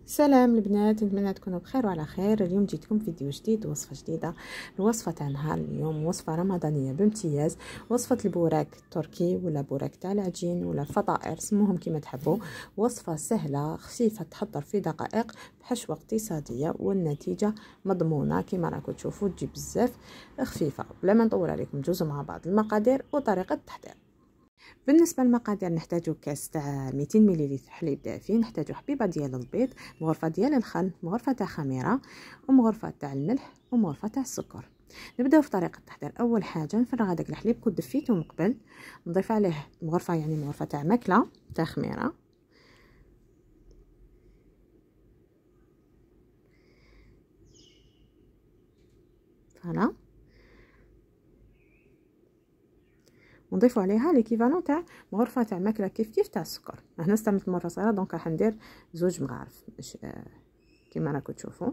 سلام البنات، نتمنى تكونوا بخير وعلى خير. اليوم جيتكم فيديو جديد ووصفه جديده. الوصفه تاع نهار اليوم وصفه رمضانيه بامتياز، وصفه البوراك التركي ولا بوراك تاع العجين ولا الفطائر، سموهم كما تحبوا. وصفه سهله خفيفه تحضر في دقائق بحشوه اقتصاديه، والنتيجه مضمونه كما راكم تشوفوا، تجي بزاف خفيفه. بلا ما نطول عليكم، ندوزو مع بعض المقادير وطريقه التحضير. بالنسبه للمقادير نحتاجو كاس تاع 200 ملل حليب دافي، نحتاجو حبيبه ديال البيض، مغرفه ديال الخل، مغرفه تاع خميره، ومغرفه تاع الملح، ومغرفه تاع السكر. نبداو في طريقه التحضير. اول حاجه نفرغ هذاك الحليب كنت دفيته من قبل، نضيف عليه مغرفه يعني مغرفه تاع ماكله تاع خميره، فوالا، ونضيفوا عليها ليكيفالون تاع مغرفه تاع ماكله كيف تاع السكر. هنا استعملت مره صغيره دونك راح ندير 2 مغارف كما راكم تشوفوا.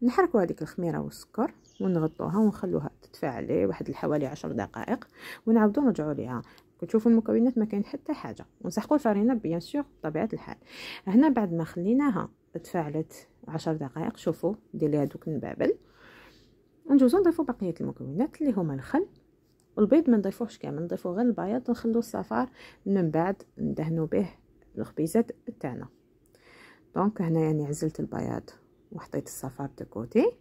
نحركوا هذيك الخميره والسكر ونغطوها ونخلوها تتفاعل واحد حوالي 10 دقائق، ونعاودوا نرجعوا ليها. كتشوفوا المكونات ما كاين حتى حاجه، ونسحقوا الفرينه بيان سور بطبيعه الحال. هنا بعد ما خليناها تفاعلت 10 دقائق، شوفوا ندير ليها دوك النبابل، ونجوزو نضيفوا بقيه المكونات اللي هما الخل والبيض. ما نضيفوهش كامل، نضيفوا غير البياض، نخلو الصفار من بعد ندهنوا به الخبيزات تاعنا. دونك هنا يعني عزلت البياض وحطيت الصفار دو كوتي،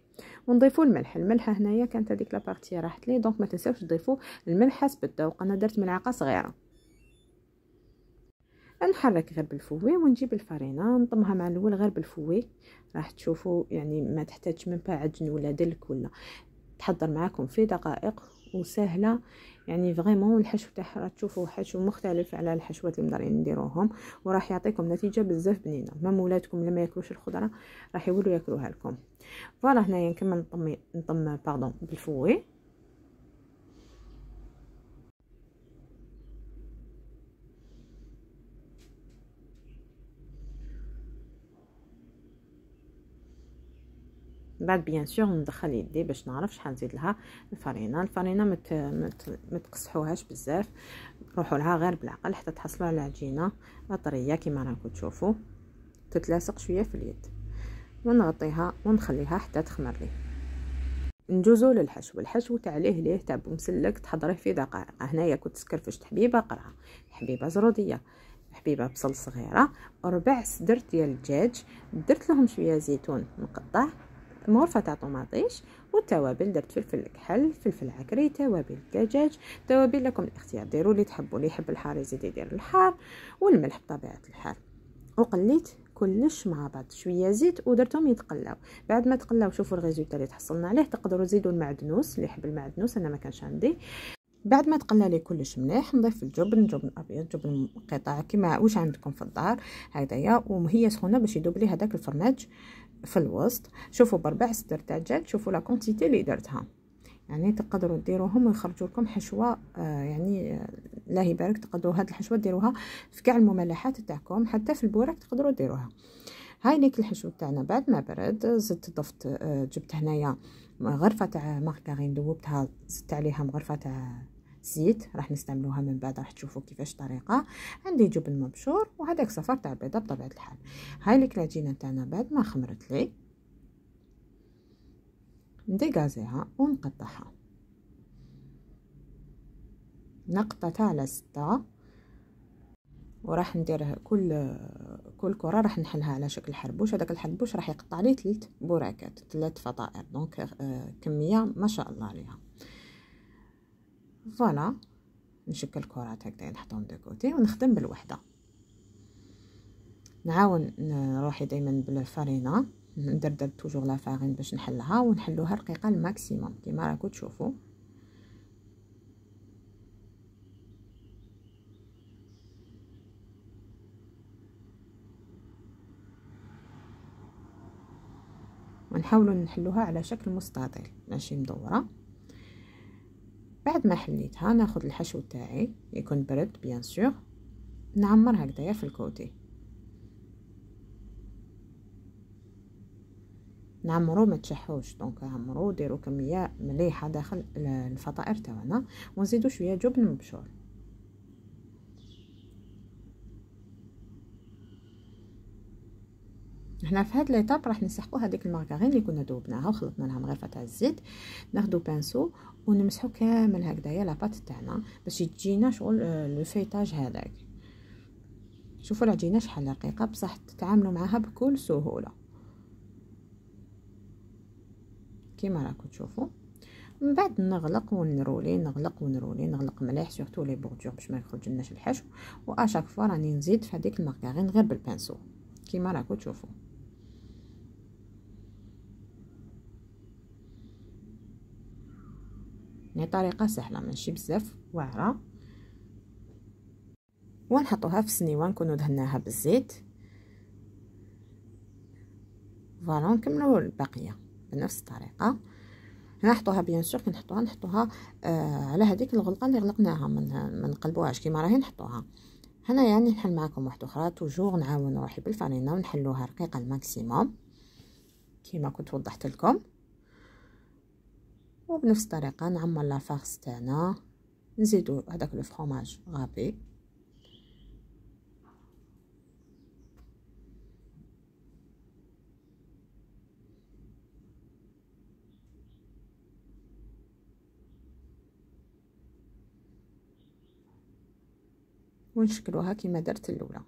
ونضيفوا الملح هنايا كانت هذيك لابارتي راحت لي، دونك ما تنساوش تضيفوا الملح حسب الذوق. انا درت ملعقه صغيره. نحرك غير بالفوي ونجيب الفرينه نطمها مع الاول غير بالفوي، راح تشوفوا يعني ما تحتاجش من عجن ولا دلك ولا، تحضر معاكم في دقائق وسهله يعني فريمون. الحشو تاعها تشوفوا حشو مختلف على الحشوات اللي مدارين نديروهم، وراح يعطيكم نتيجه بزاف بنينه. مام ولادكم لما ياكلوش الخضره راح يولوا ياكلوها لكم. فوالا هنايا نكمل نطم بالفوي. بعد بيان سور ندخل يدي باش نعرف شحال نزيد لها الفرينه ما تقصحوهاش بزاف، روحوا لها غير بالعقل حتى تحصلوا على عجينه طريه كما راكم تشوفوا، تتلاصق شويه في اليد. ونغطيها ونخليها حتى تخمر لي. نجوزو للحشو. الحشو تاع ليه تاع بومسلك تحضريه في دقائق. هنايا كنت سكرفشت حبيبه قرعه، حبيبه زروديه، حبيبه بصل صغيره، 4 صدر ديال الدجاج، درت لهم شويه زيتون مقطع، مغرفه تاع طوماطيش، والتوابل درت فلفل كحل، فلفل عكري، توابل الدجاج، توابل لكم الاختيار، ديروا اللي تحبوا. اللي يحب الحار يزيد يدير الحار، والملح بطبيعه الحال. وقليت كلش مع بعض شويه زيت ودرتهم يتقلاو. بعد ما تقلاو شوفوا الريزولتا اللي تحصلنا عليه. تقدروا تزيدوا المعدنوس اللي يحب المعدنوس، انا ما كانش عندي. بعد ما تقلى لي كلش مليح نضيف جبن ابيض، جبن قطع كيما واش عندكم في الدار هكذايا، وهي سخونه باش يذوب لي هذاك الفرماج في الوسط. شوفوا ب4 صدر تاع الدجاج، شوفوا لا كونتيتي اللي درتها، يعني تقدروا ديروهم ويخرجوا لكم حشوه يعني الله يبارك. تقدروا هاد الحشوه ديروها في كاع المملحات تاعكم، حتى في البوراك تقدروا ديروها. هاي ليك الحشو تاعنا. بعد ما برد زدت ضفت جبت هنايا غرفه تاع مارغرين، ذوبتها، زدت عليها مغرفه تاع زيت، راح نستعملوها من بعد، راح تشوفوا كيفاش طريقه. عندي جبن مبشور وهذاك صفار تاع البيضه بطبيعه الحال. هاي ليك العجينه تاعنا بعد ما خمرت لي نديغازيها ونقطعها، نقطعها على 6، وراح ندير كل كره راح نحلها على شكل حربوش. هذاك الحربوش راح يقطع لي 3 بوراكات، 3 فطائر، دونك كميه ما شاء الله عليها. فوالا نشكل كرات هكذا نحطهم دو كوتي ونخدم بالوحده. نعاون روحي دائما بالفرينه، ندردر توجور لا فارين باش نحلها، ونحلوها رقيقه الماكسيموم كما راكم تشوفوا. ونحاولوا نحلوها على شكل مستطيل ماشي مدوره. بعد ما حليتها ناخذ الحشو تاعي يكون برد بيان سور، نعمر هكذايا في الكوتي، نعمرو ما تشحوش، دونك عمرو ديروا كميه مليحه داخل الفطائر تاعنا، ونزيدوا شويه جبن مبشور. هنا في هاد ليطاب راح نسحقوا هذيك المارغرين اللي كنا ذوبناها وخلطنا لها مغرفه تاع الزيت. ناخذ بانسو ونمسحوا كامل هكذايا لاباط تاعنا باش تجينا شغل لو فيتاج هذاك. شوفوا العجينه شحال رقيقه بصح تتعاملوا معها بكل سهوله كيما راكم تشوفوا. من بعد نغلق ونرولي نغلق مليح سورتو لي بوردور باش ما يخرجلناش الحشو. واشاك فوا راني نزيد في هذيك المارغرين غير بالبانسو كيما راكم تشوفوا. يعني طريقه سهله ماشي بزاف واعره. ونحطوها في السنيوه نكونوا دهناها بالزيت. فوالا نكملوا الباقيه بنفس الطريقه. هنا نحطوها بيان سور كي نحطوها على هذيك الغلقه اللي غلقناها، ما نقلبوهاش كيما راهي نحطوها هنا. يعني نحل معكم واحده اخرى توجور نعاون روحي بالفرينه ونحلوها رقيقه الماكسيموم كيما كنت وضحت لكم. وبنفس الطريقه نعمر لافارس تاعنا، نزيدو هذاك لو فرomاج غابي ونشكلوها كيما درت الاولى.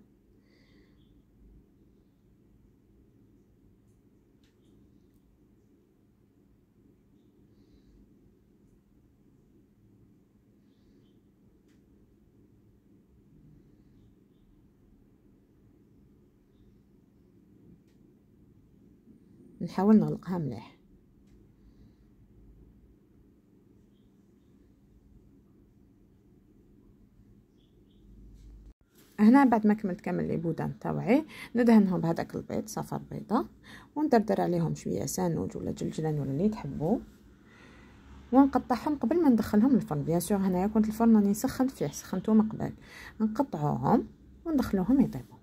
نحاول نغلقها مليح. هنا بعد ما كملت كامل لي بودان تاوعي ندهنهم بهذاك البيض صفر بيضه وندردر عليهم شويه سانوج ولا جلجلان ولا اللي تحبوا ونقطعهم قبل ما ندخلهم الفرن. بيان سور هنايا كنت الفرن راني نسخن فيه سخنته من قبل. نقطعوهم وندخلوهم يطيبوا.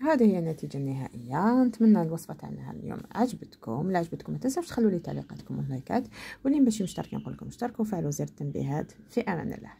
هذه هي النتيجة النهائية. نتمنى الوصفة تاعنا اليوم عجبتكم. لا عجبتكم ما تنساوش تخلوا لي تعليقاتكم واللايكات، واللي ماشي مشتركين نقول لكم اشتركوا وفعلوا زر التنبيهات. في امان الله.